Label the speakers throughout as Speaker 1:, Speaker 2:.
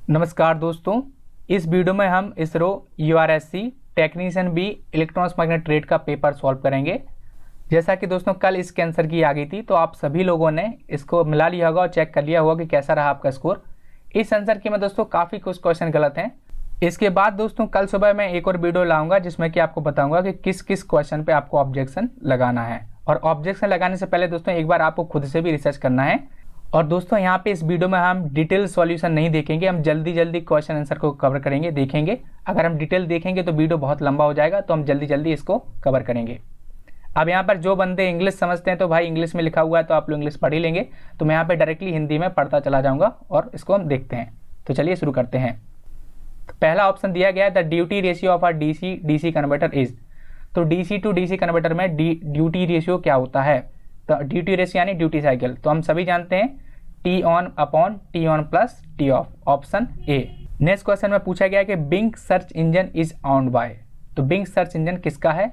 Speaker 1: नमस्कार दोस्तों, इस वीडियो में हम ISRO URSC technician B electronics magnet trade का पेपर सॉल्व करेंगे। जैसा कि दोस्तों कल इसके आंसर की आ गई थी, तो आप सभी लोगों ने इसको मिला लिया होगा और चेक कर लिया होगा कि कैसा रहा आपका स्कोर। इस आंसर के में दोस्तों काफ़ी कुछ क्वेश्चन गलत हैं। इसके बाद दोस्तों कल सुबह मैं एक और वीडियो लाऊंगा जिसमें कि आपको बताऊंगा कि किस किस क्वेश्चन पे आपको ऑब्जेक्शन लगाना है। और ऑब्जेक्शन लगाने से पहले दोस्तों एक बार आपको खुद से भी रिसर्च करना है। और दोस्तों यहाँ पे इस वीडियो में हम डिटेल सॉल्यूशन नहीं देखेंगे, हम जल्दी क्वेश्चन आंसर को कवर करेंगे, देखेंगे। अगर हम डिटेल देखेंगे तो वीडियो बहुत लंबा हो जाएगा, तो हम जल्दी इसको कवर करेंगे। अब यहाँ पर जो बंदे इंग्लिश समझते हैं तो भाई इंग्लिश में लिखा हुआ है तो आप लोग इंग्लिश पढ़ ही लेंगे, तो मैं यहाँ पे डायरेक्टली हिंदी में पढ़ता चला जाऊँगा और इसको हम देखते हैं। तो चलिए शुरू करते हैं। तो पहला ऑप्शन दिया गया है the duty ratio of a DC converter is. तो डीसी टू डीसी कन्वर्टर में ड्यूटी रेशियो क्या होता है? तो ड्यूटी रेशियो यानी ड्यूटी साइकिल, तो हम सभी जानते हैं T on upon T on plus T off, option A. Next question में पूछा गया कि Bing search engine is owned by. तो बिंग सर्च इंजन किसका है?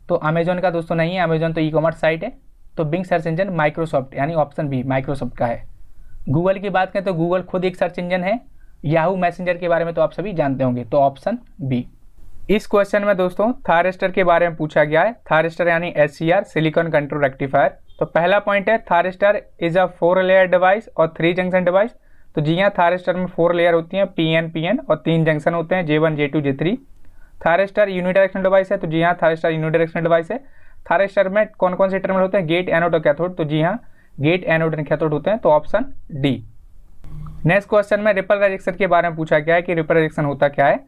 Speaker 1: तो अमेजोन का दोस्तों नहीं है, अमेजोन तो ई कॉमर्स साइट है। तो बिंग सर्च इंजन माइक्रोसॉफ्ट यानी ऑप्शन बी माइक्रोसॉफ्ट का है। गूगल की बात करें तो गूगल खुद एक सर्च इंजन है। याहू मैसेंजर के बारे में तो आप सभी जानते होंगे, तो ऑप्शन बी। इस क्वेश्चन में दोस्तों थारिस्टर के बारे में पूछा गया है। थारिस्टर यानी SCR सिलिकॉन कंट्रोल रेक्टिफायर। तो पहला पॉइंट है thyristor is a 4 layer device और 3 जंक्शन डिवाइस। तो जी हाँ, थारिस्टर में 4 लेयर होती हैं, PN और 3 जंक्शन होते हैं, J1 J2 J3। Thyristor unidirectional device है। तो जी हाँ, थारिस्टर यूनिडायरेक्शनल डिवाइस है। थारिस्टर में कौन कौन से टर्मिनल होते हैं? गेट, एनोड और कैथोड। तो जी हाँ, गेट, एनोड और कैथोड होते हैं, तो ऑप्शन डी। नेक्स्ट क्वेश्चन में रिपल रिजेक्शन के बारे में पूछा गया है कि रिपल रिजेक्शन होता क्या है।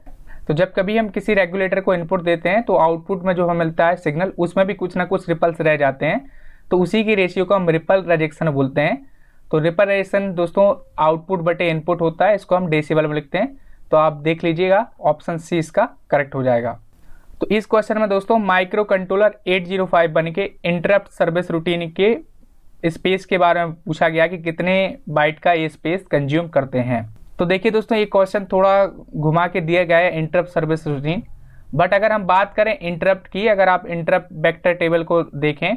Speaker 1: तो जब कभी हम किसी रेगुलेटर को इनपुट देते हैं तो आउटपुट में जो हमें मिलता है सिग्नल, उसमें भी कुछ ना कुछ रिपल्स रह जाते हैं, तो उसी की रेशियो को हम रिपल रिजेक्शन बोलते हैं। तो रिपल रिजेक्शन दोस्तों आउटपुट बटे इनपुट होता है, इसको हम डेसिबल में लिखते हैं। तो आप देख लीजिएगा, ऑप्शन सी इसका करेक्ट हो जाएगा। तो इस क्वेश्चन में दोस्तों माइक्रो कंट्रोलर 805 के इंटरप्ट सर्विस रूटीन के स्पेस के बारे में पूछा गया कि कितने बाइट का ये स्पेस कंज्यूम करते हैं। तो देखिए दोस्तों, ये क्वेश्चन थोड़ा घुमा के दिया गया है इंटरप्ट सर्विस रूटीन, बट अगर हम बात करें इंटरप्ट की, अगर आप इंटरप्ट वेक्टर टेबल को देखें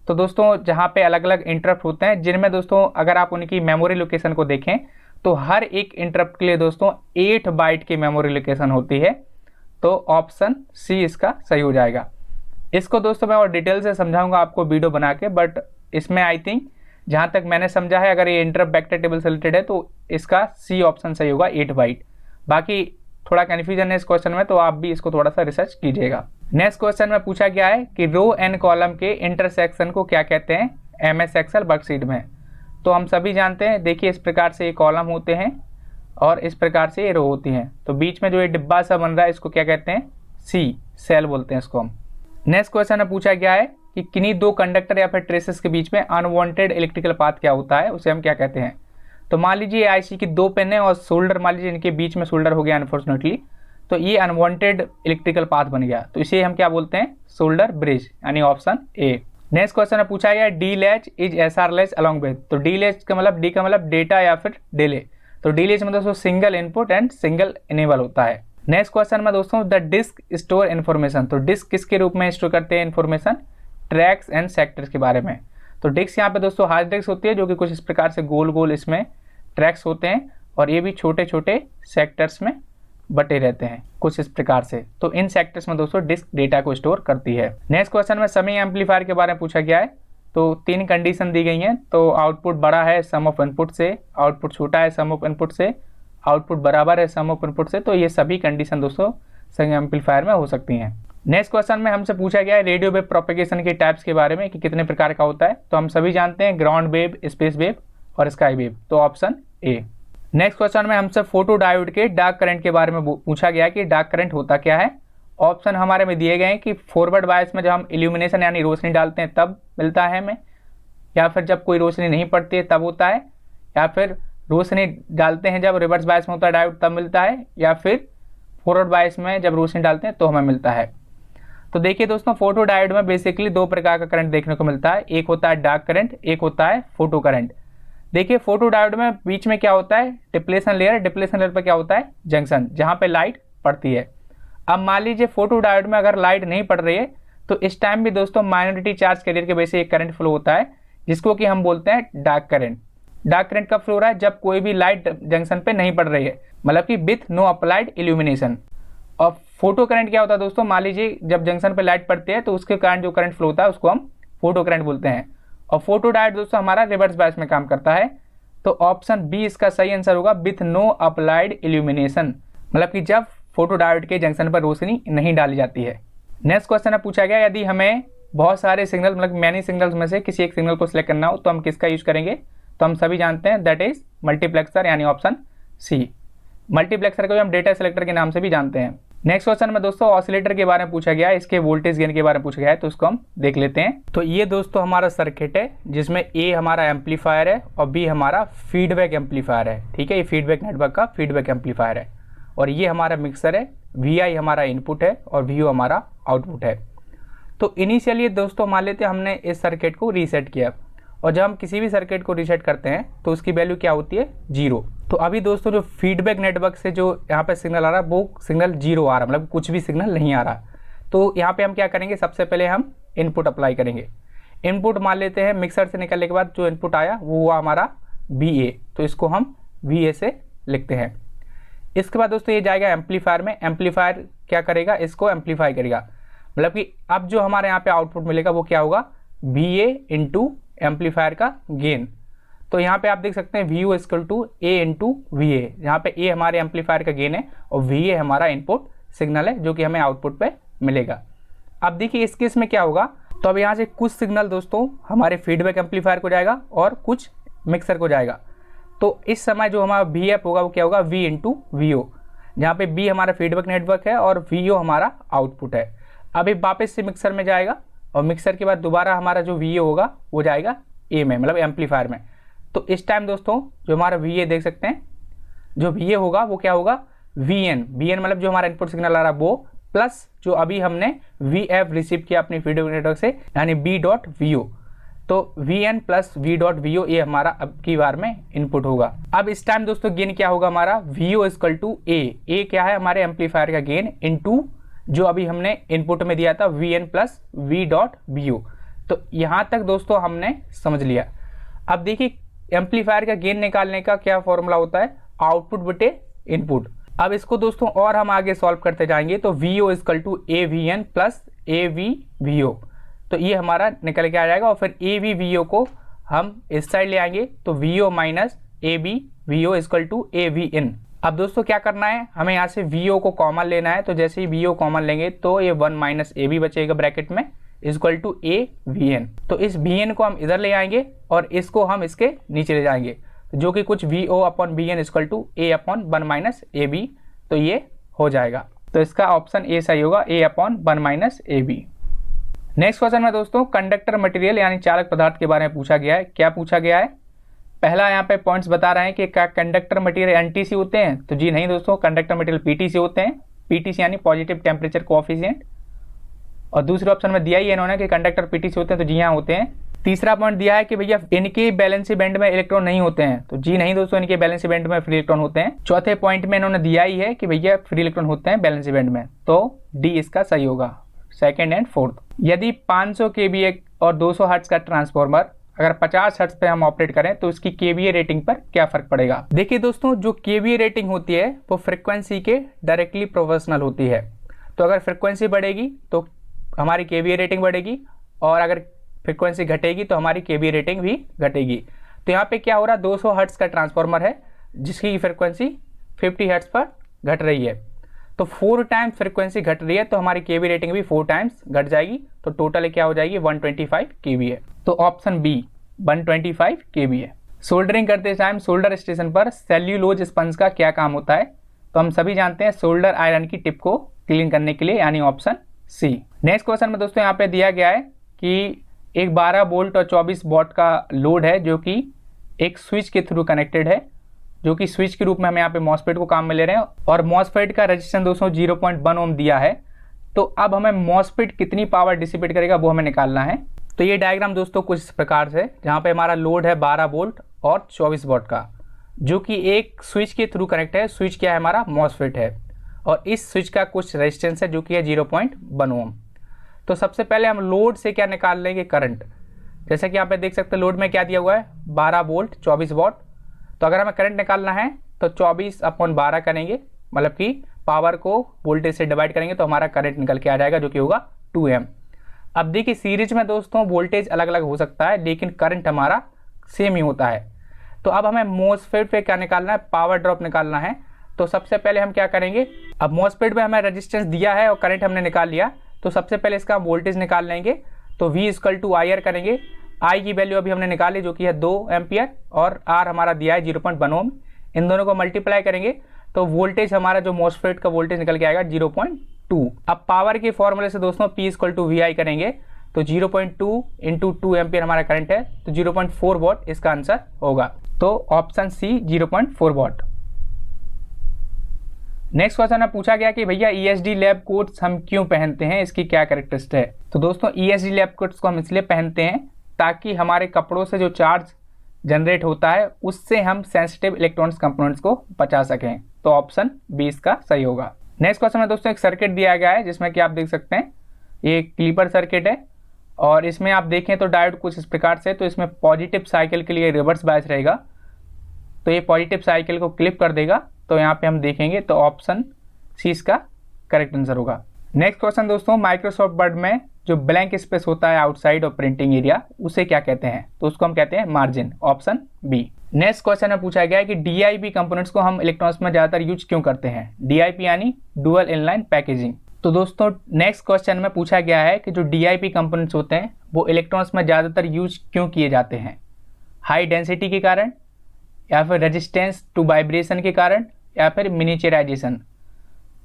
Speaker 1: तो दोस्तों जहाँ पे अलग अलग इंटरप्ट होते हैं, जिनमें दोस्तों अगर आप उनकी मेमोरी लोकेशन को देखें तो हर एक इंटरप्ट के लिए दोस्तों 8 बाइट की मेमोरी लोकेशन होती है। तो ऑप्शन सी इसका सही हो जाएगा। इसको दोस्तों मैं और डिटेल से समझाऊंगा आपको वीडियो बना के, बट इसमें आई थिंक जहाँ तक मैंने समझा है, अगर ये इंटरप्ट वेक्टर टेबल से रिलेटेड है तो इसका सी ऑप्शन सही होगा, 8 बाइट। बाकी थोड़ा कन्फ्यूजन है इस क्वेश्चन में, तो आप भी इसको थोड़ा सा रिसर्च कीजिएगा। नेक्स्ट क्वेश्चन में पूछा गया है कि रो एंड कॉलम के इंटरसेक्शन को क्या कहते हैं MS एक्सेल वर्कशीट में। तो हम सभी जानते हैं, देखिए इस प्रकार से ये कॉलम होते हैं और इस प्रकार से ये रो होती हैं। तो बीच में जो ये डिब्बा सा बन रहा है इसको क्या कहते हैं? सी, सेल बोलते हैं इसको हम। नेक्स्ट क्वेश्चन में पूछा गया है कि किन्हीं दो कंडक्टर या फिर ट्रेसेस के बीच में अनवांटेड इलेक्ट्रिकल पाथ क्या होता है, उसे हम क्या कहते हैं। तो मान लीजिए IC की 2 पेन है और शोल्डर मान लीजिए इनके बीच में शोल्डर हो गया अनफॉर्चुनेटली, तो ये अनवांटेड इलेक्ट्रिकल पाथ बन गया, तो इसे हम क्या बोलते हैं? शोल्डर ब्रिज, यानी ऑप्शन ए। नेक्स्ट क्वेश्चन में पूछा गया D latch is SR latch along with. तो डी लैच का मतलब, डी का मतलब डेटा या फिर डिले। तो डी लैच में दोस्तों single input and single enable होता है। नेक्स्ट क्वेश्चन में दोस्तों द डिस्क स्टोर इन्फॉर्मेशन। तो डिस्क किसके रूप में स्टोर करते हैं इन्फॉर्मेशन? ट्रैक्स एंड सेक्टर्स के बारे में। तो डिस्क यहाँ पे दोस्तों हार्ड डिस्क होती है, जो कि कुछ इस प्रकार से गोल गोल इसमें ट्रैक्स होते हैं और ये भी छोटे छोटे सेक्टर्स में बटे रहते हैं कुछ इस प्रकार से। तो इन सेक्टर्स में दोस्तों डिस्क डेटा को स्टोर करती है। नेक्स्ट क्वेश्चन में समिंग एम्पलीफायर के बारे में पूछा गया है। तो 3 कंडीशन दी गई हैं। तो आउटपुट बड़ा है सम ऑफ इनपुट से, आउटपुट छोटा है सम ऑफ इनपुट से, आउटपुट बराबर है सम ऑफ इनपुट से। तो ये सभी कंडीशन दोस्तों समिंग एम्पलीफायर में हो सकती हैं। नेक्स्ट क्वेश्चन में हमसे पूछा गया है रेडियो वेव प्रोपेगेशन के टाइप्स के बारे में कि कितने प्रकार का होता है। तो हम सभी जानते हैं ग्राउंड वेव, स्पेस वेव और स्काई वेव, तो ऑप्शन ए। नेक्स्ट क्वेश्चन में हमसे फोटो डायोड के डार्क करंट के बारे में पूछा गया कि डार्क करंट होता क्या है। ऑप्शन हमारे में दिए गए हैं कि फॉरवर्ड बायस में जब हम इल्यूमिनेशन यानी रोशनी डालते हैं तब मिलता है हमें, या फिर जब कोई रोशनी नहीं पड़ती है तब होता है, या फिर रोशनी डालते हैं जब रिवर्स बायस में होता है डायोड तब मिलता है, या फिर फॉरवर्ड बायस में जब रोशनी डालते हैं तो हमें मिलता है। तो देखिए दोस्तों, फोटो डायोड में बेसिकली 2 प्रकार का करंट देखने को मिलता है, एक होता है डार्क करंट, एक होता है फोटो करंट। देखिए फोटो डायोड में बीच में क्या होता है? डिप्लेशन लेयर, डिप्लेशन लेयर पर क्या होता है? जंक्शन, जहाँ पे लाइट पड़ती है। अब मान लीजिए फोटो डायोड में अगर लाइट नहीं पड़ रही है तो इस टाइम भी दोस्तों माइनॉरिटी चार्ज कैरियर के वजह से एक करंट फ्लो होता है, जिसको कि हम बोलते हैं डार्क करंट। डार्क करंट कब फ्लो हो रहा है, जब कोई भी लाइट जंक्शन पे नहीं पड़ रही है, मतलब कि विथ नो अप्लाइड इल्यूमिनेशन। और फोटो करंट क्या होता है दोस्तों, मान लीजिए जब जंक्शन पे लाइट पड़ती है तो उसके कारण जो करंट फ्लो होता है उसको हम फोटो करंट बोलते हैं। और फोटो डायोड दोस्तों हमारा रिवर्स बायस में काम करता है। तो ऑप्शन बी इसका सही आंसर होगा, विथ नो अप्लाइड इल्यूमिनेशन, मतलब कि जब फोटो डायोड के जंक्शन पर रोशनी नहीं डाली जाती है। नेक्स्ट क्वेश्चन है पूछा गया, यदि हमें बहुत सारे सिग्नल मतलब मैनी सिग्नल्स में से किसी एक सिग्नल को सिलेक्ट करना हो तो हम किसका यूज करेंगे, तो हम सभी जानते हैं दैट इज मल्टीप्लेक्सर, यानी ऑप्शन सी। मल्टीप्लेक्सर को हम डेटा सेलेक्टर के नाम से भी जानते हैं। नेक्स्ट क्वेश्चन में दोस्तों ऑसिलेटर के बारे में पूछा गया है, इसके वोल्टेज गेन के बारे में पूछा गया है, तो उसको हम देख लेते हैं। तो ये दोस्तों हमारा सर्किट है जिसमें ए हमारा एम्पलीफायर है और बी हमारा फीडबैक एम्पलीफायर है। ठीक है, ये फीडबैक नेटवर्क का फीडबैक एम्पलीफायर है। और ये हमारा मिक्सर है, VI हमारा इनपुट है और VO हमारा आउटपुट है। तो इनिशियली दोस्तों मान लेते हैं हमने इस सर्किट को रीसेट किया, और जब हम किसी भी सर्किट को रीसेट करते हैं तो उसकी वैल्यू क्या होती है, 0। तो अभी दोस्तों जो फीडबैक नेटवर्क से जो यहाँ पे सिग्नल आ रहा है वो सिग्नल 0 आ रहा है, मतलब कुछ भी सिग्नल नहीं आ रहा। तो यहाँ पे हम क्या करेंगे, सबसे पहले हम इनपुट अप्लाई करेंगे। इनपुट मान लेते हैं मिक्सर से निकलने के बाद जो इनपुट आया वो हुआ हमारा VA, तो इसको हम VA से लिखते हैं। इसके बाद दोस्तों ये जाएगा एम्पलीफायर में, एम्पलीफायर क्या करेगा, इसको एम्पलीफाई करेगा, मतलब कि अब जो हमारे यहाँ पे आउटपुट मिलेगा वो क्या होगा, VA इंटू एम्पलीफायर का गेन। तो यहाँ पे आप देख सकते हैं VO equal to A into VA, यहाँ पे A हमारे एम्पलीफायर का गेन है और VA हमारा इनपुट सिग्नल है जो कि हमें आउटपुट पे मिलेगा। अब देखिए इस केस में क्या होगा, तो अब यहाँ से कुछ सिग्नल दोस्तों हमारे फीडबैक एम्पलीफायर को जाएगा और कुछ मिक्सर को जाएगा। तो इस समय जो हमारा VF होगा वो क्या होगा, V इंटू VO, जहाँ पे B हमारा फीडबैक नेटवर्क है और VO हमारा आउटपुट है। अभी वापस से मिक्सर में जाएगा और मिक्सर के बाद दोबारा हमारा जो VA होगा वो जाएगा A में, मतलब एम्पलीफायर में। तो इस टाइम दोस्तों जो हमारा VA देख सकते हैं, जो VA होगा वो क्या होगा, VN मतलब जो हमारा इनपुट सिग्नल आ रहा है वो, प्लस जो अभी हमने VF रिसीव किया अपनी फीडबैक नेटवर्क से, यानी B.VO। तो VN प्लस V.VO ये हमारा अब की बार में इनपुट होगा। अब इस टाइम दोस्तों गेन क्या होगा हमारा, VO इक्वल टू A क्या है हमारे एम्पलीफायर का गेन, इंटू जो अभी हमने इनपुट में दिया था VN प्लस V.VO। तो यहाँ तक दोस्तों हमने समझ लिया। अब देखिए एम्पलीफायर का गेन निकालने का क्या फॉर्मूला होता है, आउटपुट बटे इनपुट। अब इसको दोस्तों और हम आगे सॉल्व करते जाएंगे, तो VO equal to AVN plus AVVO, तो ये हमारा निकल के आ जाएगा। और फिर AVVO को हम इस साइड ले आएंगे, तो VO minus ABVO equal to AVN। अब दोस्तों क्या करना है, हमें यहाँ से VO को कॉमन लेना है। तो जैसे ही VO कॉमन लेंगे तो ये 1 माइनस AB बचेगा ब्रैकेट में, इक्वल टू AVN। तो इस VN को हम इधर ले आएंगे और इसको हम इसके नीचे ले जाएंगे, जो कि कुछ VO upon BN equal to A upon 1 minus AB, तो ये हो जाएगा। तो इसका ऑप्शन A सही होगा, A upon 1 minus AB। Next question में दोस्तों कंडक्टर मटेरियल यानी चालक पदार्थ के बारे में पूछा गया है। क्या पूछा गया है, पहला यहाँ पे पॉइंट्स बता रहे हैं कि क्या कंडक्टर मटेरियल NTC होते हैं, तो जी नहीं दोस्तों, कंडक्टर मटेरियल PTC होते हैं। PTC यानी पॉजिटिव टेम्परेचर कोएफिशिएंट। और दूसरे ऑप्शन में दिया ही इन्होंने कि कंडक्टर PTC होते हैं, तो जी हाँ होते हैं। तीसरा पॉइंट दिया है कि भैया इनके बैलेंसी बैंड में इलेक्ट्रॉन नहीं होते हैं, तो जी नहीं दोस्तों, इनके बैलेंसी बैंड में फ्री इलेक्ट्रॉन होते हैं। चौथे पॉइंट में इन्होंने दिया ही है कि भैया फ्री इलेक्ट्रॉन होते हैं बैलेंसी बैंड में, तो डी इसका सही होगा, सेकेंड एंड फोर्थ। यदि 500 kVA और 200 हर्ट्ज का ट्रांसफॉर्मर अगर 50 हर्ट्ज पे हम ऑपरेट करें तो इसकी KVA रेटिंग पर क्या फर्क पड़ेगा। देखिए दोस्तों, जो KVA रेटिंग होती है वो फ्रिक्वेंसी के डायरेक्टली प्रोपोर्शनल होती है। तो अगर फ्रिक्वेंसी बढ़ेगी तो हमारी KVA रेटिंग बढ़ेगी, और अगर फ्रिक्वेंसी घटेगी तो हमारी KVA रेटिंग भी घटेगी। तो यहाँ पे क्या हो रहा है, 200 हर्ट्ज का ट्रांसफॉर्मर है जिसकी फ्रिक्वेंसी 50 हर्ट्ज पर घट रही है, तो 4 टाइम्स फ्रिक्वेंसी घट रही है, तो हमारी KVA रेटिंग भी 4 टाइम्स घट जाएगी। तो टोटल क्या हो जाएगी, 125 kVA। तो ऑप्शन बी 125 kVA। सोल्डरिंग करते टाइम सोल्डर स्टेशन पर सेल्यूलोज स्पंज का क्या काम होता है, तो हम सभी जानते हैं सोल्डर आयरन की टिप को क्लीन करने के लिए, यानी ऑप्शन सी। नेक्स्ट क्वेश्चन में दोस्तों यहाँ पे दिया गया है कि एक 12 वोल्ट और 24 वॉट का लोड है जो कि एक स्विच के थ्रू कनेक्टेड है, जो कि स्विच के रूप में हम यहाँ पे मॉसफेट को काम में ले रहे हैं, और मॉसफेट का रेजिस्टेंस दोस्तों 0.1 ओम दिया है। तो अब हमें मॉसफेट कितनी पावर डिसिपेट करेगा वो हमें निकालना है। तो ये डायग्राम दोस्तों कुछ इस प्रकार से, जहाँ पे हमारा लोड है 12 वोल्ट और 24 वॉट का, जो कि एक स्विच के थ्रू कनेक्ट है। स्विच क्या है हमारा, मॉसफेट है, और इस स्विच का कुछ रेजिस्टेंस है जो कि है 0.1 ओम। तो सबसे पहले हम लोड से क्या निकाल लेंगे, करंट। जैसे कि यहाँ पे देख सकते हैं लोड में क्या दिया हुआ है 12 वोल्ट 24 वॉट। तो अगर हमें करंट निकालना है तो 24/12 करेंगे, मतलब कि पावर को वोल्टेज से डिवाइड करेंगे तो हमारा करंट निकल के आ जाएगा जो कि होगा 2 एम। अब देखिए सीरीज में दोस्तों वोल्टेज अलग अलग हो सकता है लेकिन करंट हमारा सेम ही होता है। तो अब हमें मॉसफेट पे क्या निकालना है, पावर ड्रॉप निकालना है। तो सबसे पहले हम क्या करेंगे, अब मॉसफेट में हमें रेजिस्टेंस दिया है और करंट हमने निकाल लिया, तो सबसे पहले इसका वोल्टेज निकाल लेंगे। तो V = IR करेंगे। I की वैल्यू अभी हमने निकाली जो कि है 2 एम्पियर और R हमारा दिया है 0.1 ओम। इन दोनों को मल्टीप्लाई करेंगे तो वोल्टेज हमारा जो मॉसफेट का वोल्टेज निकल के आएगा 0.2। अब पावर के फॉर्मूले से दोस्तों P = VI करेंगे तो 0.2 × 2 एम्पियर हमारा करंट है तो 0.4 वॉट इसका आंसर होगा। तो option C 0.4 watt. Next question में पूछा गया कि भैया ESD लैब कोट्स हम क्यों पहनते हैं, इसकी क्या कैरेक्टरिस्टिक है। तो दोस्तों ESD लैब कोट्स को हम इसलिए पहनते हैं ताकि हमारे कपड़ों से जो चार्ज जनरेट होता है उससे हम सेंसिटिव इलेक्ट्रॉनिक्स कंपोनेंट्स को बचा सकें। तो ऑप्शन बी इसका सही होगा। नेक्स्ट क्वेश्चन में दोस्तों एक सर्किट दिया गया है जिसमें कि आप देख सकते हैं ये क्लीपर सर्किट है और इसमें आप देखें तो डायोड कुछ इस प्रकार से, तो इसमें पॉजिटिव साइकिल के लिए रिवर्स बायस रहेगा तो ये पॉजिटिव साइकिल को क्लिप कर देगा। तो यहाँ पे हम देखेंगे तो ऑप्शन सी इसका करेक्ट आंसर होगा। नेक्स्ट क्वेश्चन दोस्तों, माइक्रोसॉफ्ट वर्ड में जो ब्लैंक स्पेस होता है आउटसाइड और प्रिंटिंग एरिया उसे क्या कहते हैं, तो उसको हम कहते हैं margin, option B. Next question में पूछा गया है कि DIP कंपोनेंट्स को हम इलेक्ट्रॉनिक्स में ज़्यादातर यूज क्यों करते हैं, DIP यानी डुअल इनलाइन पैकेजिंग। तो दोस्तों नेक्स्ट क्वेश्चन में पूछा गया है कि जो DIP कंपोनेंट्स होते हैं वो इलेक्ट्रॉनिक्स में ज़्यादातर यूज क्यों किए जाते हैं, हाई डेंसिटी के कारण या फिर रेजिस्टेंस टू वाइब्रेशन के कारण या फिर मिनिचराइजेशन।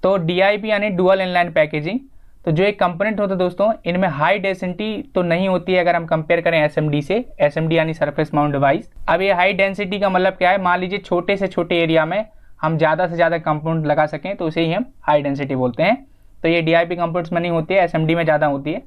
Speaker 1: तो DIP यानी डुअल इनलाइन पैकेजिंग, तो जो एक कंपोनेंट होता है दोस्तों इनमें हाई डेंसिटी तो नहीं होती है अगर हम कंपेयर करें SMD से, SMD यानी सरफेस माउंट डिवाइस। अब ये हाई डेंसिटी का मतलब क्या है, मान लीजिए छोटे से छोटे एरिया में हम ज़्यादा से ज़्यादा कंपोनेंट लगा सकें तो उसे ही हम हाई डेंसिटी बोलते हैं। तो ये DIP कंपोनेंट्स में नहीं होती है, SMD में ज़्यादा होती है।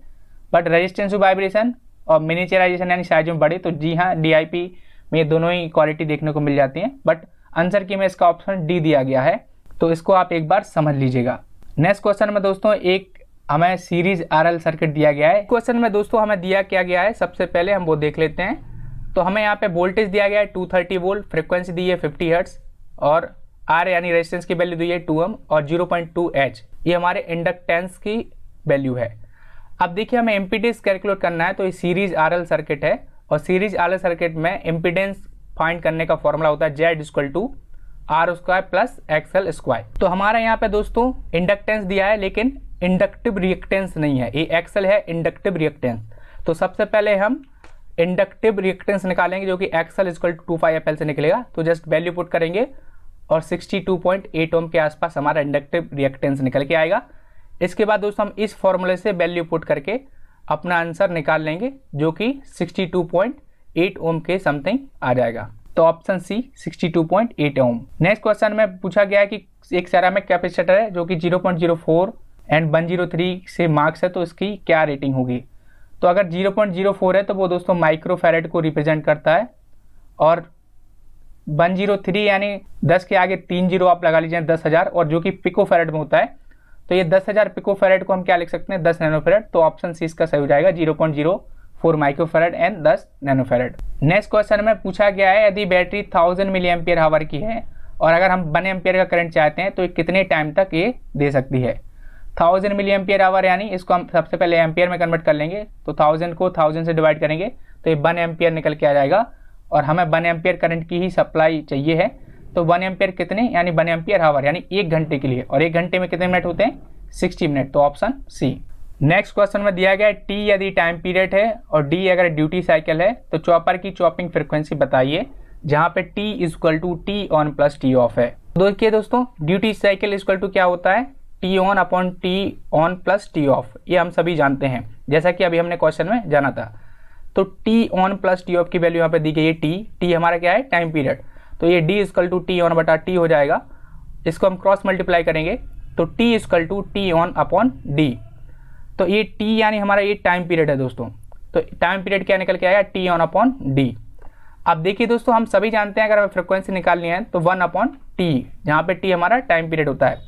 Speaker 1: बट रेजिस्टेंस टू वाइब्रेशन और मिनिचराइजेशन यानी साइज में बड़े, तो जी हाँ DIP में ये दोनों ही क्वालिटी देखने को मिल जाती हैं। बट आंसर की में इसका ऑप्शन डी दिया गया है तो इसको आप एक बार समझ लीजिएगा। नेक्स्ट क्वेश्चन में दोस्तों एक हमें सीरीज RL सर्किट दिया गया है। क्वेश्चन में दोस्तों हमें दिया क्या गया है, सबसे पहले हम वो देख लेते हैं। तो हमें यहाँ पे वोल्टेज दिया गया है 230 वोल्ट, फ्रिक्वेंसी दी है 50 हर्ट्ज और R यानी रेजिस्टेंस की वैल्यू दी है 2 ओम और 0.2 H ये हमारे इंडक्टेंस की वैल्यू है। अब देखिए हमें इम्पीडेंस कैलकुलेट करना है, तो ये सीरीज RL सर्किट है और सीरीज RL सर्किट में इम्पीडेंस फाइंड करने का फॉर्मूला होता है Z = R² + XL²। तो हमारा यहाँ पे दोस्तों इंडक्टेंस दिया है लेकिन इंडक्टिव रिएक्टेंस नहीं है, ये XL है इंडक्टिव रिएक्टेंस। तो सबसे पहले हम इंडक्टिव रिएक्टेंस निकालेंगे जो कि XL = 2πfL से निकलेगा। तो जस्ट वैल्यू पुट करेंगे और 62.8 ओम के आसपास हमारा इंडक्टिव रिएक्टेंस निकल के आएगा। इसके बाद दोस्तों हम इस फॉर्मूले से वैल्यू पुट करके अपना आंसर निकाल लेंगे जो कि 62.8 ओम के समथिंग आ जाएगा। तो ऑप्शन सी 62.8 ओम। नेक्स्ट क्वेश्चन में पूछा गया है कि एक सेरामिक कैपेसिटर है जो कि 0.04 एंड 103 से मार्क्स है तो इसकी क्या रेटिंग होगी। तो अगर 0.04 है तो वो दोस्तों माइक्रोफैरेड को रिप्रेजेंट करता है और 103 यानी 10 के आगे 3 जीरो आप लगा लीजिए 10,000 और जो कि पिकोफैरेड में होता है तो ये 10,000 पिकोफैरेड को हम क्या लिख सकते हैं 10 नैनोफैरेड। तो ऑप्शन सी इसका सही हो जाएगा 0.04 माइक्रोफैरेड एंड 10 नैनोफैरेड। नेक्स्ट क्वेश्चन में पूछा गया है यदि बैटरी 1000 मिली एम्पियर आवर की है और अगर हम 1 एम्पियर का करंट चाहते हैं तो ये कितने टाइम तक ये दे सकती है। 1000 मिली एम्पियर आवर यानी इसको हम सबसे पहले एम्पियर में कन्वर्ट कर लेंगे तो 1000 को 1000 से डिवाइड करेंगे तो ये 1 एम्पियर निकल के आ जाएगा और हमें 1 एम्पियर करंट की ही सप्लाई चाहिए है। तो 1 एम्पियर कितने यानी 1 एम्पियर आवर यानी 1 घंटे के लिए, और 1 घंटे में कितने मिनट होते हैं 60 मिनट। तो ऑप्शन सी। नेक्स्ट क्वेश्चन में दिया गया है टी यदि टाइम पीरियड है और डी अगर ड्यूटी साइकिल है तो चॉपर की चॉपिंग फ्रिक्वेंसी बताइए जहाँ पे T = T on + T of है। देखिए दोस्तों ड्यूटी साइकिल = क्या होता है T on / T on + T of, ये हम सभी जानते हैं जैसा कि अभी हमने क्वेश्चन में जाना था। तो T ऑन + T ऑफ की वैल्यू यहाँ पे दी गई है T हमारा क्या है टाइम पीरियड, तो ये D = T ऑन / T हो जाएगा। इसको हम क्रॉस मल्टीप्लाई करेंगे तो T = T ऑन / D। तो ये T यानी हमारा ये टाइम पीरियड है दोस्तों, तो टाइम पीरियड क्या निकल के आएगा T ऑन / D। अब देखिए दोस्तों हम सभी जानते हैं अगर हमें फ्रिक्वेंसी निकालनी है तो 1/T, जहाँ पे T हमारा टाइम पीरियड होता है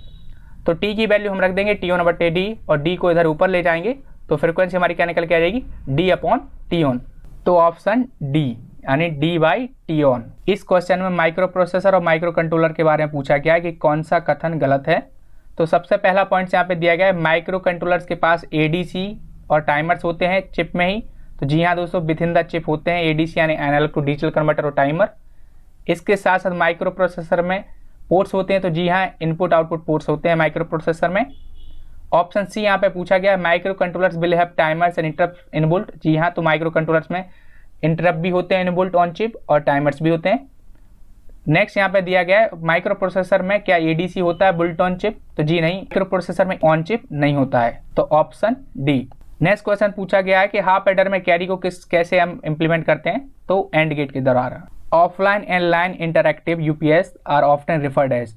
Speaker 1: तो T की वैल्यू हम रख देंगे T ऑन / D और D को इधर ऊपर ले जाएंगे तो फ्रिक्वेंसी हमारी क्या निकल के आ जाएगी D / T ऑन। तो ऑप्शन डी यानी D/T ऑन। इस क्वेश्चन में माइक्रो प्रोसेसर और माइक्रो कंट्रोलर के बारे में पूछा गया है कि कौन सा कथन गलत है। तो सबसे पहला पॉइंट यहाँ पे दिया गया है, माइक्रो कंट्रोलर्स के पास ADC और टाइमर्स होते हैं चिप में ही। तो जी हाँ दोस्तों, विद इन द चिप होते हैं ADC यानी एनालॉग टू डिजिटल कन्वर्टर और टाइमर। इसके साथ साथ माइक्रो प्रोसेसर में पोर्ट्स होते हैं। तो जी हाँ, इनपुट आउटपुट पोर्ट्स होते हैं माइक्रो प्रोसेसर में। ऑप्शन सी यहाँ पे पूछा गया है, microcontrollers will have timers and interrupt inbuilt. जी हाँ, तो माइक्रो कंट्रोलर्स में इंटरप्ट भी होते हैं इनबुल्ट ऑन चिप और टाइमर्स भी होते हैं। नेक्स्ट यहाँ पे दिया गया है, माइक्रो प्रोसेसर में क्या ADC होता है बुल्ट ऑन चिप? तो जी नहीं, माइक्रो प्रोसेसर में ऑन चिप नहीं होता है। तो ऑप्शन डी। नेक्स्ट क्वेश्चन पूछा गया है कि हाफ एडर में कैरी को कैसे हम इंप्लीमेंट करते हैं? तो एंड गेट के दौरान। Offline and line interactive UPS are often referred as.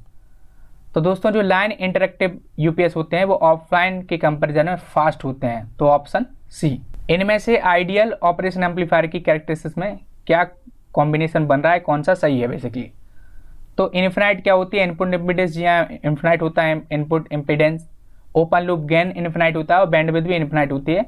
Speaker 1: तो दोस्तों, जो लाइन इंटरएक्टिव UPS होते हैं वो ऑफलाइन के कंपैरिजन में फास्ट होते हैं। तो ऑप्शन सी। इनमें से आइडियल ऑपरेशन एम्पलीफायर की कैरेक्टरिस्टिक्स में क्या कॉम्बिनेशन बन रहा है, कौन सा सही है बेसिकली? तो इन्फिनाइट क्या होती है? इनपुट इम्पीडेंस जी हाँ इन्फिनाइट होता है input impedance. Open loop gain infinite होता है और बैंडविड्थ भी इन्फिनाइट होती है।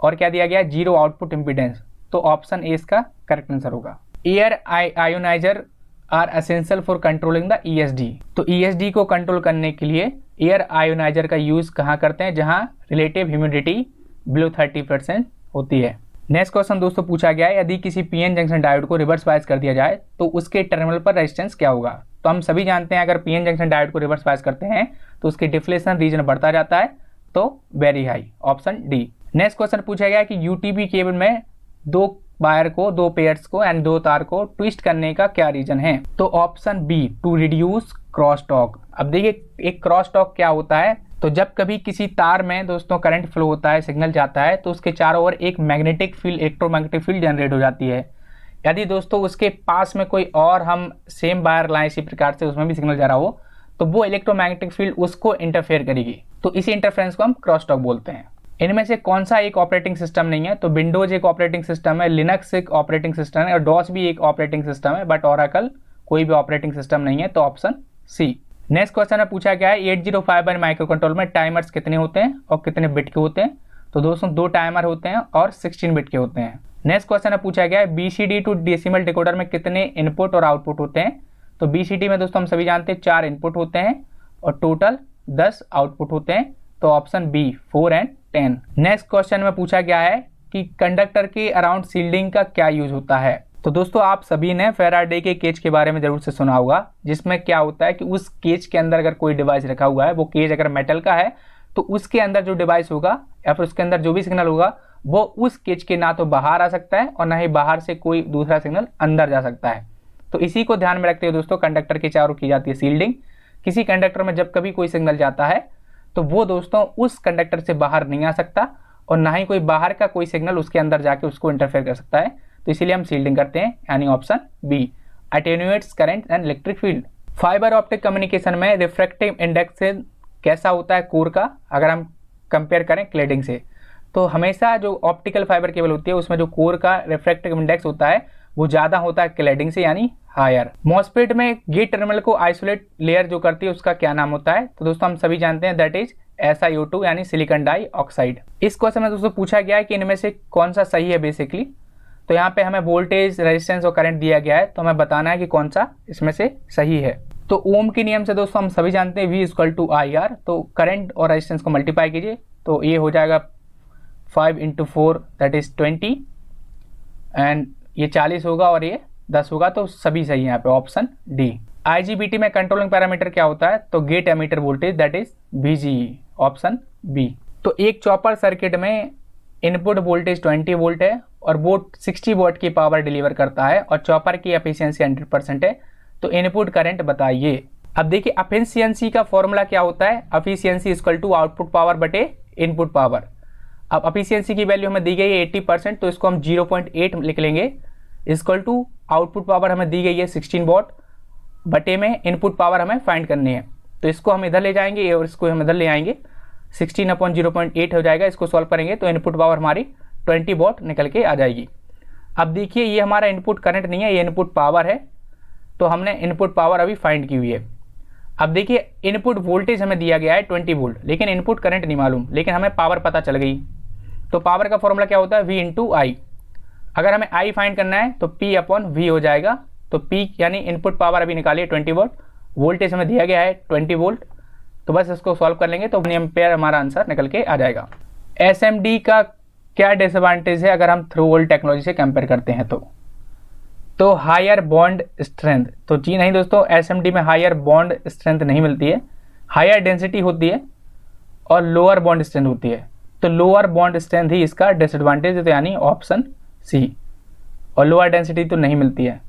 Speaker 1: और क्या दिया गया है? Zero output impedance. तो ऑप्शन ए इसका करेक्ट आंसर होगा। Air ionizer are essential for controlling the ESD। तो ESD को कंट्रोल करने के लिए एयर आयोनाइजर का यूज़ कहाँ करते हैं? जहाँ रिलेटिव ह्यूमिडिटी बिलो 30% होती है। नेक्स्ट क्वेश्चन दोस्तों पूछा गया है, यदि किसी PN जंक्शन डायोड को रिवर्स बायस कर दिया जाए तो उसके टर्मिनल पर रेजिस्टेंस क्या होगा? तो हम सभी जानते हैं, अगर PN जंक्शन डायोड को रिवर्स बायस करते हैं तो उसकी डिफ्लेशन रीजन बढ़ता जाता है, तो very high. Option D. Next question पूछा गया कि UTP केबल में दो वायर को, दो पेयर्स को एंड दो तार को ट्विस्ट करने का क्या रीजन है? तो option B, to reduce cross talk. अब देखिए, एक क्रॉस टॉक क्या होता है? तो जब कभी किसी तार में दोस्तों करंट फ्लो होता है, सिग्नल जाता है, तो उसके चारों ओर एक magnetic field, electromagnetic field generate हो जाती है। यदि दोस्तों उसके पास में कोई और हम सेम वायर लाएं इसी प्रकार से, उसमें भी सिग्नल जा रहा हो, तो वो इलेक्ट्रोमैग्नेटिक फील्ड उसको इंटरफेयर करेगी। तो इसी इंटरफेरेंस को हम क्रॉस टॉक बोलते हैं। इनमें से कौन सा एक ऑपरेटिंग सिस्टम नहीं है? तो विंडोज एक ऑपरेटिंग सिस्टम है, लिनक्स एक ऑपरेटिंग सिस्टम है और डॉस भी एक ऑपरेटिंग सिस्टम है, बट ओरेकल कोई भी ऑपरेटिंग सिस्टम नहीं है। तो ऑप्शन सी। नेक्स्ट क्वेश्चन में पूछा गया है, 8051 माइक्रो कंट्रोल में टाइमर्स कितने होते हैं और कितने बिट के होते हैं? तो दोस्तों 2 टाइमर होते हैं और 16 बिट के होते हैं। नेक्स्ट क्वेश्चन में पूछा गया है, BCD टू डेसिमल डिकोडर में कितने इनपुट और आउटपुट होते हैं? तो BCD में दोस्तों हम सभी जानते हैं 4 इनपुट होते हैं और टोटल 10 आउटपुट होते हैं। तो option B, 4 and 10। Next question में पूछा गया है कि कंडक्टर के अराउंड शील्डिंग का क्या यूज होता है? तो दोस्तों आप सभी ने फेराडे के केज के बारे में जरूर से सुना होगा, जिसमें क्या होता है कि उस केज के अंदर अगर कोई डिवाइस रखा हुआ है, वो केज अगर मेटल का है, तो उसके अंदर जो डिवाइस होगा या फिर उसके अंदर जो भी सिग्नल होगा वो उस केज के ना तो बाहर आ सकता है और ना ही बाहर से कोई दूसरा सिग्नल अंदर जा सकता है। तो इसी को ध्यान में रखते हुए दोस्तों कंडक्टर के चारों की जाती है सील्डिंग। किसी कंडक्टर में जब कभी कोई सिग्नल जाता है तो वो दोस्तों उस कंडक्टर से बाहर नहीं आ सकता और ना ही कोई बाहर का कोई सिग्नल उसके अंदर जाके उसको इंटरफेयर कर सकता है। तो इसीलिए हम सील्डिंग करते हैं, यानी option B, attenuates current and electric field. Fibre optic communication में रिफ्रैक्टिव इंडेक्स कैसा होता है कोर का, अगर हम कंपेयर करें क्लेडिंग से? तो हमेशा जो ऑप्टिकल फाइबर केबल होती है उसमें जो कोर का रिफ्रैक्टिव इंडेक्स होता है वो ज़्यादा होता है क्लेडिंग से, यानी हायर। मॉसफेट में गेट टर्मिनल को आइसोलेट लेयर जो करती है उसका क्या नाम होता है? तो दोस्तों हम सभी जानते हैं दैट इज SiO2 यानी सिलिकॉन डाइऑक्साइड। इस क्वेश्चन में दोस्तों पूछा गया है कि इनमें से कौन सा सही है बेसिकली। तो यहाँ पे हमें वोल्टेज, रेजिस्टेंस और करंट दिया गया है, तो हमें बताना है कि कौन सा इसमें से सही है। तो ओम के नियम से दोस्तों हम सभी जानते हैं V = IR। तो करंट और रेजिस्टेंस को मल्टीप्लाई कीजिए तो ये हो जाएगा 5 × 4 दैट इज 20 एंड ये 40 होगा और ये 10 होगा। तो सभी सही है यहाँ पे, ऑप्शन डी। IGBT में कंट्रोलिंग पैरामीटर क्या होता है? तो gate emitter voltage that is VGE, option B. तो एक चॉपर सर्किट में इनपुट वोल्टेज 20 वोल्ट है और वो 60 वॉट की पावर डिलीवर करता है और चॉपर की एफिशिएंसी 100% है। तो इनपुट करंट बताइए। अब देखिए एफिशिएंसी का फॉर्मूला क्या होता है? एफिशिएंसी = आउटपुट पावर बटे इनपुट पावर। अब एफिशिएंसी की वैल्यू हमें दी गई है 80%, तो इसको हम 0.8 लिख लेंगे। = आउटपुट पावर हमें दी गई है 16 वॉट बटे में इनपुट पावर हमें फाइंड करनी है। तो इसको हम इधर ले जाएंगे और इसको हम इधर ले आएंगे, 16/0.8 हो जाएगा। इसको सॉल्व करेंगे तो इनपुट पावर हमारी 20 वॉट निकल के आ जाएगी। अब देखिए ये हमारा इनपुट करंट नहीं है, ये इनपुट पावर है। तो हमने इनपुट पावर अभी फाइंड की हुई है। अब देखिए इनपुट वोल्टेज हमें दिया गया है 20 वोल्ट, लेकिन इनपुट करंट नहीं मालूम, लेकिन हमें पावर पता चल गई। तो पावर का फॉर्मूला क्या होता है? V × I। अगर हमें आई फाइंड करना है तो P अपॉन V हो जाएगा। तो P यानी इनपुट पावर अभी निकालिए 20 वोल्ट, वोल्टेज हमें दिया गया है 20 वोल्ट, तो बस इसको सॉल्व कर लेंगे तो एम्पेयर हमारा आंसर निकल के आ जाएगा। SMD का क्या डिसएडवांटेज है अगर हम थ्रू होल टेक्नोलॉजी से कंपेयर करते हैं तो हायर बॉन्ड स्ट्रेंथ, तो जी नहीं दोस्तों, SMD में हायर बॉन्ड स्ट्रेंथ नहीं मिलती है, हायर डेंसिटी होती है और लोअर बॉन्ड स्ट्रेंथ होती है। तो लोअर बॉन्ड स्ट्रेंथ ही इसका डिसएडवांटेज है, तो यानी ऑप्शन सी। और लोअर डेंसिटी तो नहीं मिलती है।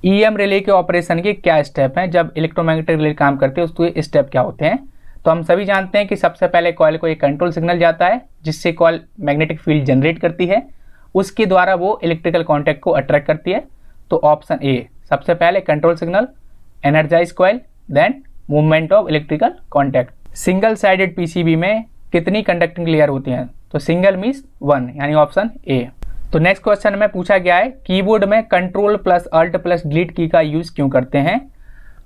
Speaker 1: EM रिले के ऑपरेशन के क्या स्टेप हैं, जब इलेक्ट्रोमैग्नेटिक रिले काम करते हैं उसके स्टेप क्या होते हैं। तो हम सभी जानते हैं कि सबसे पहले कॉइल को एक कंट्रोल सिग्नल जाता है जिससे कॉइल मैग्नेटिक फील्ड जनरेट करती है, उसके द्वारा वो इलेक्ट्रिकल कॉन्टैक्ट को अट्रैक्ट करती है। तो ऑप्शन ए, सबसे पहले control signal, energize coil, then movement of electrical contact. Single sided PCB में कितनी कंडक्टिंग लेयर होती हैं, तो सिंगल मीन्स 1, यानी ऑप्शन ए। तो नेक्स्ट क्वेश्चन में पूछा गया है कीबोर्ड में control plus alt plus delete key का यूज़ क्यों करते हैं।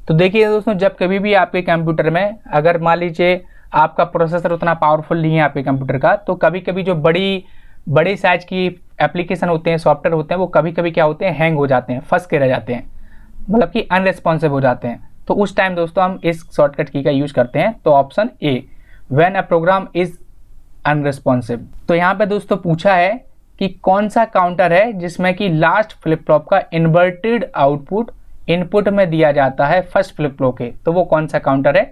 Speaker 1: तो देखिए दोस्तों, जब कभी भी आपके कंप्यूटर में अगर मान लीजिए आपका प्रोसेसर उतना पावरफुल नहीं है आपके कंप्यूटर का, तो कभी कभी जो बड़ी साइज की एप्लीकेशन होते हैं, सॉफ्टवेयर होते हैं, वो कभी कभी क्या होते हैं, हैंग हो जाते हैं, फंस के रह जाते हैं, मतलब कि अनरिस्पॉन्सिव हो जाते हैं। तो उस टाइम दोस्तों हम इस शॉर्टकट की का यूज़ करते हैं। तो option A, when a program is unresponsive. तो यहाँ पे दोस्तों पूछा है कि कौन सा काउंटर है जिसमें कि लास्ट फ्लिप फ्लॉप का इन्वर्टेड आउटपुट इनपुट में दिया जाता है फर्स्ट फ्लिप फ्लॉप के, तो वो कौन सा काउंटर है,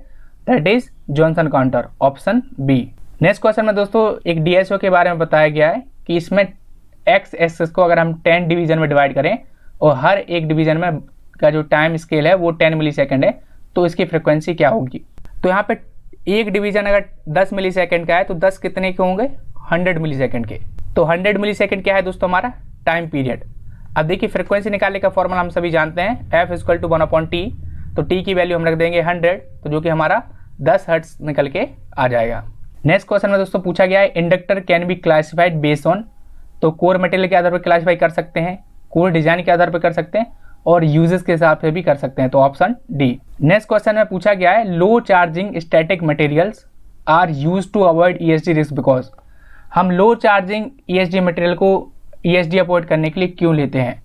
Speaker 1: that is Johnson counter, option B. Next question में दोस्तों एक DSO के बारे में बताया गया है कि इसमें एक्स एक्सिस को अगर हम 10 डिवीजन में डिवाइड करें और हर एक डिवीजन में का जो टाइम स्केल है वो 10 मिलीसेकंड है, तो इसकी फ्रिक्वेंसी क्या होगी। तो यहाँ पे एक डिवीजन अगर 10 मिलीसेकंड का है तो 10 कितने के होंगे, 100 मिलीसेकंड के। तो 100 मिलीसेकंड क्या है दोस्तों, हमारा टाइम पीरियड। अब देखिए फ्रिक्वेंसी निकालने का फॉर्मूला हम सभी जानते हैं, F = 1/T। तो T की वैल्यू हम रख देंगे 100, तो जो कि हमारा 10 हर्ट्ज निकल के आ जाएगा। नेक्स्ट क्वेश्चन में दोस्तों पूछा गया है inductor can be classified based on, तो कोर मटेरियल के आधार पर क्लासीफाई कर सकते हैं, कोर डिजाइन के आधार पर कर सकते हैं और यूजेस के हिसाब से भी कर सकते हैं, तो ऑप्शन डी। नेक्स्ट क्वेश्चन में पूछा गया है low charging static materials are use to avoid ESD risk because. हम लो चार्जिंग ESD मटेरियल को ESD अवॉइड करने के लिए क्यों लेते हैं,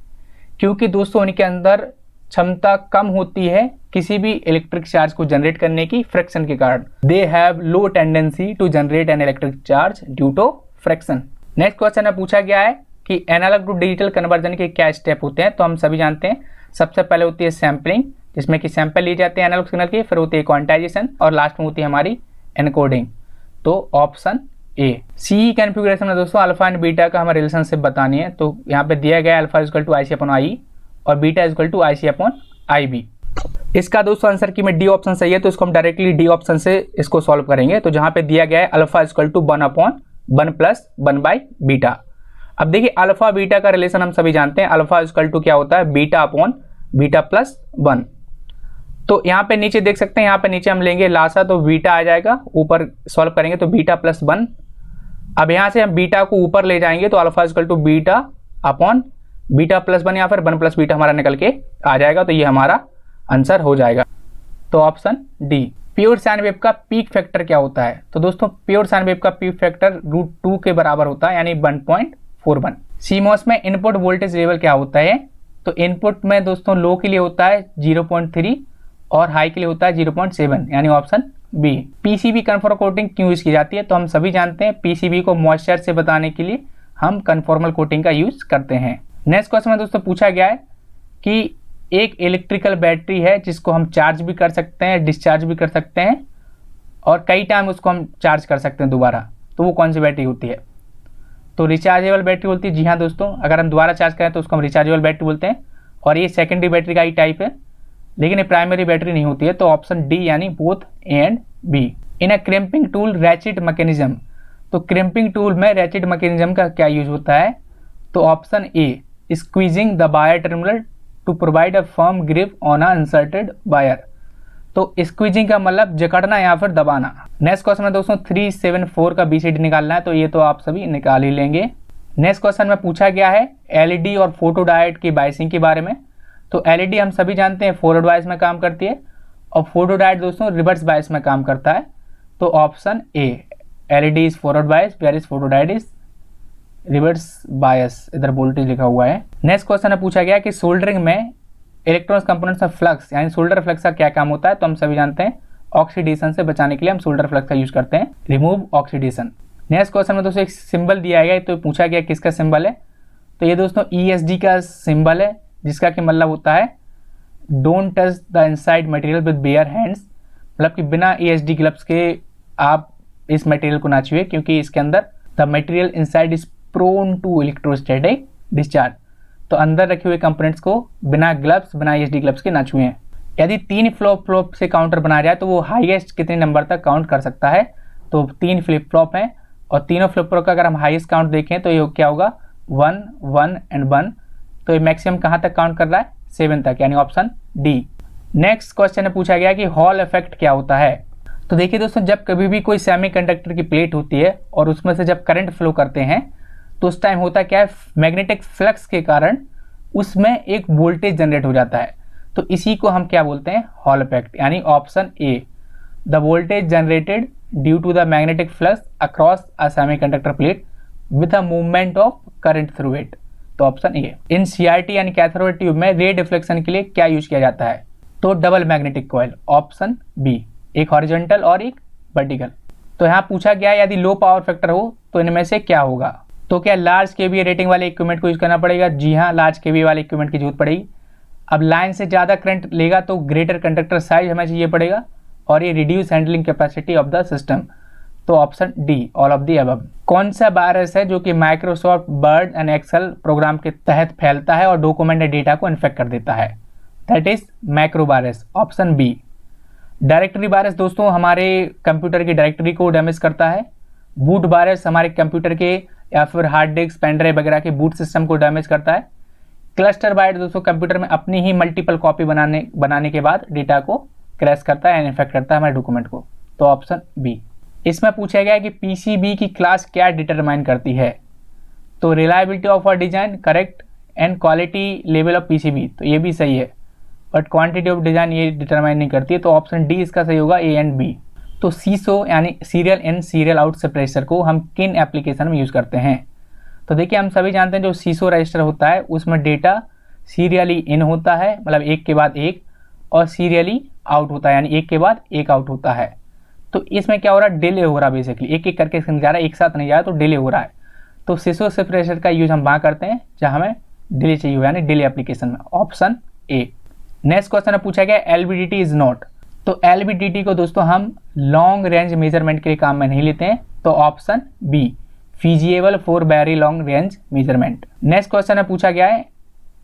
Speaker 1: क्योंकि दोस्तों उनके अंदर क्षमता कम होती है किसी भी इलेक्ट्रिक चार्ज को जनरेट करने की फ्रिक्शन के कारण। They have low tendency to generate an electric charge due to friction. Next question में पूछा गया है कि एनालॉग टू डिजिटल कन्वर्जन के क्या स्टेप होते हैं। तो हम सभी जानते हैं सबसे पहले होती है सैम्पलिंग, जिसमें कि सैंपल लिए जाते हैं एनालॉग सिग्नल के, फिर होती है क्वांटाइजेशन और लास्ट में होती है हमारी एनकोडिंग, तो ऑप्शन ए। सी कॉन्फ़िगरेशन में दोस्तों अल्फा एंड बीटा का हमें रिलेशनशिप बतानी है। तो यहाँ पे दिया गया है अल्फा = IC/I और बीटा = IC/IB। इसका दोस्तों आंसर की में डी ऑप्शन सही है, तो इसको हम डायरेक्टली डी ऑप्शन से इसको सॉल्व करेंगे। तो जहाँ पे दिया गया है अल्फा = 1/1 + 1/बीटा। अब देखिए अल्फा बीटा का रिलेशन हम सभी जानते हैं, अल्फा = क्या होता है, बीटा + 1। तो यहाँ पे नीचे देख सकते हैं, यहाँ पे नीचे हम लेंगे लासा, तो बीटा आ जाएगा, ऊपर सॉल्व करेंगे तो बीटा + 1। अब यहाँ से हम बीटा को ऊपर ले जाएंगे तो अल्फा = बीटा + 1 या फिर 1 + बीटा हमारा निकल के आ जाएगा, तो ये हमारा आंसर हो जाएगा, तो option D. Pure sine wave का पीक फैक्टर क्या होता है। तो दोस्तों प्योर साइन वेव का पीक फैक्टर √2 के बराबर होता है, यानी 1.41। सीमॉस में इनपुट वोल्टेज लेवल क्या होता है। तो इनपुट में दोस्तों लो के लिए होता है 0.3 और हाई के लिए होता है 0.7, यानी option B. PCB conformal coating क्यों यूज की जाती है। तो हम सभी जानते हैं PCB को मॉइस्चर से बचाने के लिए हम कन्फॉर्मल कोटिंग का यूज करते हैं। नेक्स्ट क्वेश्चन में दोस्तों पूछा गया है कि एक इलेक्ट्रिकल बैटरी है जिसको हम चार्ज भी कर सकते हैं, डिस्चार्ज भी कर सकते हैं और कई टाइम उसको हम चार्ज कर सकते हैं दोबारा, तो वो कौन सी बैटरी होती है। तो रिचार्जेबल बैटरी होती है। जी हाँ दोस्तों, अगर हम दोबारा चार्ज करें तो उसको हम रिचार्जेबल बैटरी बोलते हैं और ये सेकेंडरी बैटरी का ही टाइप है, लेकिन ये प्राइमरी बैटरी नहीं होती है, तो ऑप्शन डी यानी both A and B. In a crimping tool ratchet mechanism, तो क्रिम्पिंग टूल में रैचिट मैकेनिज्म का क्या यूज होता है। तो option A squeezing the wire terminal to provide a firm grip on a inserted wire. तो squeezing का मतलब जकड़ना या फिर दबाना। नेक्स्ट क्वेश्चन में दोस्तों 374 का BCD निकालना है, तो ये तो आप सभी निकाल ही लेंगे। नेक्स्ट क्वेश्चन में पूछा गया है LED और फोटोडायोड की बायसिंग के बारे में। तो LED हम सभी जानते हैं फॉरवर्ड बायस में काम करती है और फोटोडायोड दोस्तों रिवर्स बायस में काम करता है, तो option A LED is forward bias where is photodiode is reverse bias, इधर वोल्टेज लिखा हुआ है। नेक्स्ट क्वेश्चन में पूछा गया कि सोल्डरिंग में इलेक्ट्रॉन्स कंपोनेंट्स ऑफ फ्लक्स यानी सोल्डर फ्लक्स का क्या काम होता है। तो हम सभी जानते हैं ऑक्सीडेशन से बचाने के लिए हम सोल्डर फ्लक्स का यूज करते हैं, रिमूव ऑक्सीडेशन। नेक्स्ट क्वेश्चन में दोस्तों एक सिंबल दिया गया है, तो पूछा गया किसका सिंबल है। तो ये दोस्तों ESD का सिंबल है, जिसका कि मतलब होता है don't touch the inside material with bare hands, मतलब कि बिना ESD ग्लव्स के आप इस मटेरियल को ना छुए, क्योंकि इसके अंदर the material inside is prone to electrostatic discharge. तो अंदर रखे हुए कंपोनेंट्स को बिना ग्लव्स, बिना ESD ग्लव्स के ना छुएं। यदि 3 फ्लिप फ्लॉप से काउंटर बनाया जाए तो वो हाईएस्ट कितने नंबर तक काउंट कर सकता है। तो 3 फ्लिप फ्लॉप हैं और तीनों फ्लिप फ्लॉप का अगर हम हाईएस्ट काउंट देखें तो ये क्या होगा 1 1 एंड 1। तो ये मैक्सिमम कहाँ तक काउंट कर रहा है 7 तक, यानी ऑप्शन डी। नेक्स्ट क्वेश्चन में पूछा गया कि हॉल इफेक्ट क्या होता है। तो देखिए दोस्तों, जब कभी भी कोई सेमीकंडक्टर की प्लेट होती है और उसमें से जब करंट फ्लो करते हैं तो उस टाइम होता क्या है, मैग्नेटिक फ्लक्स के कारण उसमें एक वोल्टेज जनरेट हो जाता है। तो इसी को हम क्या बोलते हैं, हॉल इफेक्ट, यानी option A, the voltage generated due to the magnetic flux across a semiconductor plate with a movement of current through it. तो ऑप्शन ए। इन CRT यानी कैथोड ट्यूब में रे डिफ्लेक्शन के लिए क्या use किया जाता है। तो double magnetic coil, option B, एक हॉरिजॉन्टल और एक वर्टिकल। तो यहाँ पूछा गया यदि लो पावर फैक्टर हो तो इनमें से क्या होगा। तो क्या लार्ज केवीए रेटिंग वाले इक्विपमेंट को यूज करना पड़ेगा। जी हाँ, लार्ज केवीए वाले इक्विपमेंट की जरूरत पड़ेगी। अब लाइन से ज़्यादा करंट लेगा तो ग्रेटर कंडक्टर साइज हमें चाहिए पड़ेगा, और ये reduce handling capacity of the system. तो option D, all of the above. कौन सा वायरस है जो कि Microsoft Word and Excel program के तहत फैलता है और डॉक्यूमेंटेड डेटा को इन्फेक्ट कर देता है। That is macro virus, option B. Directory virus दोस्तों हमारे कंप्यूटर की डायरेक्टरी को डैमेज करता है। बूट वायरस हमारे कंप्यूटर के या फिर हार्ड डिस्क, पेन ड्राइव वगैरह के बूट सिस्टम को डैमेज करता है। क्लस्टर वायरस दोस्तों कंप्यूटर में अपनी ही मल्टीपल कॉपी बनाने के बाद डेटा को क्रैश करता है, इन्फेक्ट करता है हमारे डॉक्यूमेंट को। तो ऑप्शन बी। इसमें पूछा गया है कि PCB की क्लास क्या डिटरमाइन करती है। तो reliability of a design, correct, and quality level of PCB, तो ये भी सही है, बट क्वांटिटी ऑफ डिजाइन ये डिटरमाइन नहीं करती है। तो ऑप्शन डी इसका सही होगा, ए एंड बी। तो सीसो यानी serial in serial out separator को हम किन एप्लीकेशन में यूज़ करते हैं। तो देखिए हम सभी जानते हैं जो सीसो रजिस्टर होता है उसमें डेटा सीरियली इन होता है, मतलब एक के बाद एक, और सीरियली आउट होता है, यानी एक के बाद एक आउट होता है। तो इसमें क्या हो रहा है, डिले हो रहा है, बेसिकली एक एक करके जा रहा है, एक साथ नहीं जा रहा, तो डिले हो रहा है। तो सीसो सेपरेटर का यूज हम वहाँ करते हैं जहाँ हमें डिले चाहिए हो, यानी डिले एप्लीकेशन में, ऑप्शन ए। नेक्स्ट क्वेश्चन में पूछा गया LVDT इज नॉट। तो LVDT को दोस्तों हम लॉन्ग रेंज मेजरमेंट के लिए काम में नहीं लेते हैं। तो option B, feasible for very long range measurement. Next question में पूछा गया है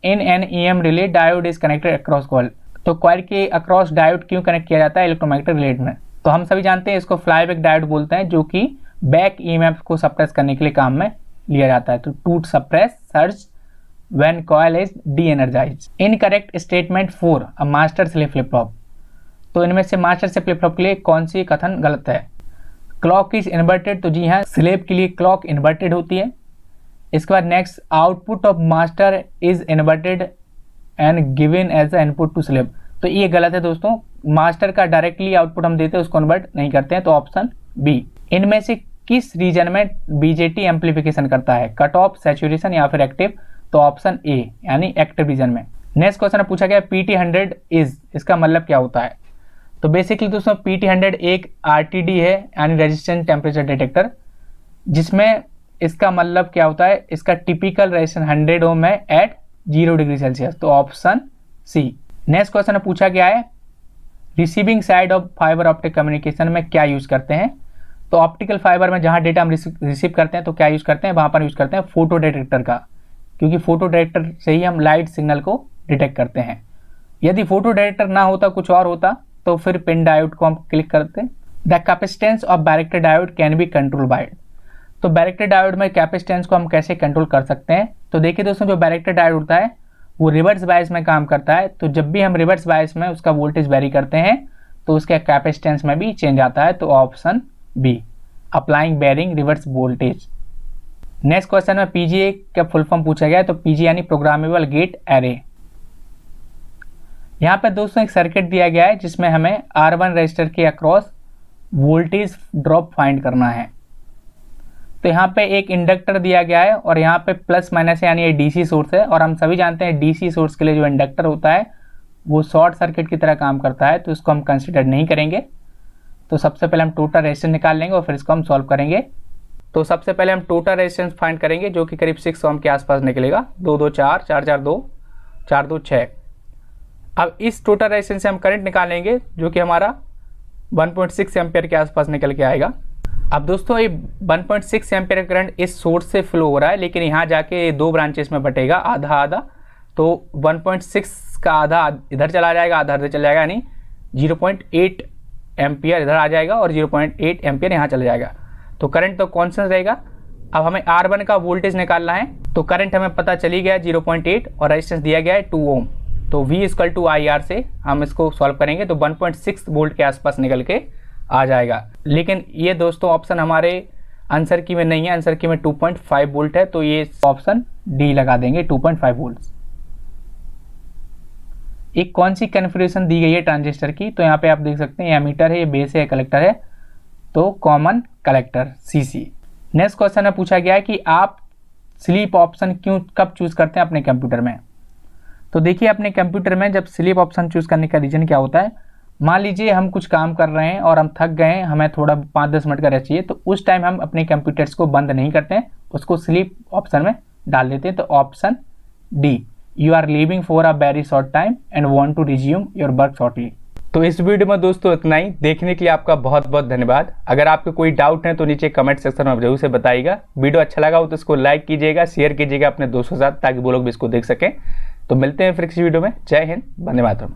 Speaker 1: in an EM relay diode is connected across coil. तो कॉइल के अक्रॉस डायोड क्यों कनेक्ट किया जाता है इलेक्ट्रोमैग्नेटिक रिले में। तो हम सभी जानते हैं इसको फ्लाईबैक डायोड बोलते हैं, जो कि बैक EMF को सप्रेस करने के लिए काम में लिया जाता है। तो to suppress surge when coil is de-energize. Incorrect statement for a master slave flip flop. तो इनमें से मास्टर स्लेव फ्लिप फ्लॉप के लिए कौन सी कथन गलत है। क्लॉक इज इन्वर्टेड, तो जी हाँ, स्लेव के लिए क्लॉक इन्वर्टेड होती है। इसके बाद next, output of master is inverted and given as a input to slave. तो ये गलत है दोस्तों, मास्टर का डायरेक्टली आउटपुट हम देते हैं उसको कन्वर्ट नहीं करते हैं। तो ऑप्शन बी। इनमें से किस रीजन में BJT एम्पलीफिकेशन करता है, कट ऑफ, सैचुरेशन या फिर एक्टिव। तो ऑप्शन ए, यानी एक्टिव रीजन में। नेक्स्ट क्वेश्चन में पूछा गया PT100 इज, इसका मतलब क्या होता है। तो बेसिकली दोस्तों PT100 एक RTD है, यानी रेजिस्टेंट टेम्परेचर डिटेक्टर, जिसमें इसका मतलब क्या होता है, इसका टिपिकल रेजिस्टेंस 100 ओम है एट 0 डिग्री सेल्सियस। तो ऑप्शन सी। नेक्स्ट क्वेश्चन में पूछा गया है receiving side of fibre optic communication में क्या यूज करते हैं। तो ऑप्टिकल फाइबर में जहां डेटा हम रिसीव करते हैं तो क्या यूज करते हैं, वहां पर यूज करते हैं फोटो डिटेक्टर का, क्योंकि फोटो डिटेक्टर से ही हम लाइट सिग्नल को डिटेक्ट करते हैं। यदि फोटो डिटेक्टर ना होता, कुछ और होता, तो फिर पिन डायोड को हम क्लिक करते हैं। The capacitance of varactor diode can be control by. तो बैरेक्टर डायोड में कैपेसिटेंस को हम कैसे कंट्रोल कर सकते हैं। तो देखिए दोस्तों, जो बैरेक्टर डायोड होता है वो रिवर्स बायस में काम करता है। तो जब भी हम रिवर्स बायस में उसका वोल्टेज वेरी करते हैं तो उसके कैपेसिटेंस में भी चेंज आता है। तो option B, applying bearing reverse voltage. Next question में PGA का फुल फॉर्म पूछा गया है। तो PGA यानी प्रोग्रामेबल गेट एरे। यहाँ पे दोस्तों एक सर्किट दिया गया है जिसमें हमें R1 रजिस्टर के अक्रॉस वोल्टेज ड्रॉप फाइंड करना है। तो यहाँ पे एक इंडक्टर दिया गया है और यहाँ पे प्लस माइनस यानी ये डीसी सोर्स है, और हम सभी जानते हैं डीसी सोर्स के लिए जो इंडक्टर होता है वो शॉर्ट सर्किट की तरह काम करता है, तो इसको हम कंसिडर नहीं करेंगे। तो सबसे पहले हम टोटल रेजिस्टेंस निकाल लेंगे और फिर इसको हम सॉल्व करेंगे। तो सबसे पहले हम टोटल रेजिस्टेंस फाइंड करेंगे जो कि करीब 6 ओम के आसपास निकलेगा। 2 2 4 4 4 2 4 2 6। अब इस टोटल रेजिस्टेंस से हम करंट निकालेंगे जो कि हमारा 1.6 एम्पियर के आसपास निकल के आएगा। अब दोस्तों ये 1.6 एम्पियर करंट इस सोर्स से फ्लो हो रहा है, लेकिन यहाँ जाके 2 ब्रांचेस में बटेगा, आधा आधा। तो 1.6 का आधा इधर चला जाएगा, आधा इधर चला जाएगा, यानी 0.8 एम्पियर इधर आ जाएगा और 0.8 एम्पियर यहाँ चला जाएगा। तो करंट तो कॉन्स्टेंट रहेगा। अब हमें R1 का वोल्टेज निकालना है, तो करंट हमें पता चली गया 0.8 और रेजिस्टेंस दिया गया है 2 ओम। तो V = IR से हम इसको सॉल्व करेंगे तो 1.6 वोल्ट के आसपास निकल के आ जाएगा। लेकिन ये दोस्तों ऑप्शन हमारे आंसर की में नहीं है, आंसर की में 2.5 वोल्ट है, तो ये ऑप्शन डी लगा देंगे 2.5 वोल्ट। एक कौन सी कन्फिग्रेशन दी गई है ट्रांजिस्टर की, तो यहाँ पे आप देख सकते हैं ये एमीटर है, ये बेस है, कलेक्टर है, तो common collector CC। Next question में पूछा गया है कि आप स्लीप ऑप्शन कब चूज करते हैं अपने कंप्यूटर में। तो देखिए अपने कंप्यूटर में जब स्लीप ऑप्शन चूज करने का रीजन क्या होता है, मान लीजिए हम कुछ काम कर रहे हैं और हम थक गए हैं, हमें थोड़ा 5-10 मिनट का रेस्ट चाहिए, तो उस टाइम हम अपने कंप्यूटर्स को बंद नहीं करते हैं, उसको स्लीप ऑप्शन में डाल देते हैं। तो option D, you are leaving for a very short time and want to resume your work shortly. तो इस वीडियो में दोस्तों इतना ही। देखने के लिए आपका बहुत बहुत धन्यवाद। अगर आपके कोई डाउट है तो नीचे कमेंट सेक्शन में जरूर से बताइएगा। वीडियो अच्छा लगा हो तो इसको लाइक कीजिएगा, शेयर कीजिएगा अपने दोस्तों के साथ, ताकि वो लोग भी इसको देख सकें। तो मिलते हैं फिर किसी वीडियो में। जय हिंद, वंदे मातरम।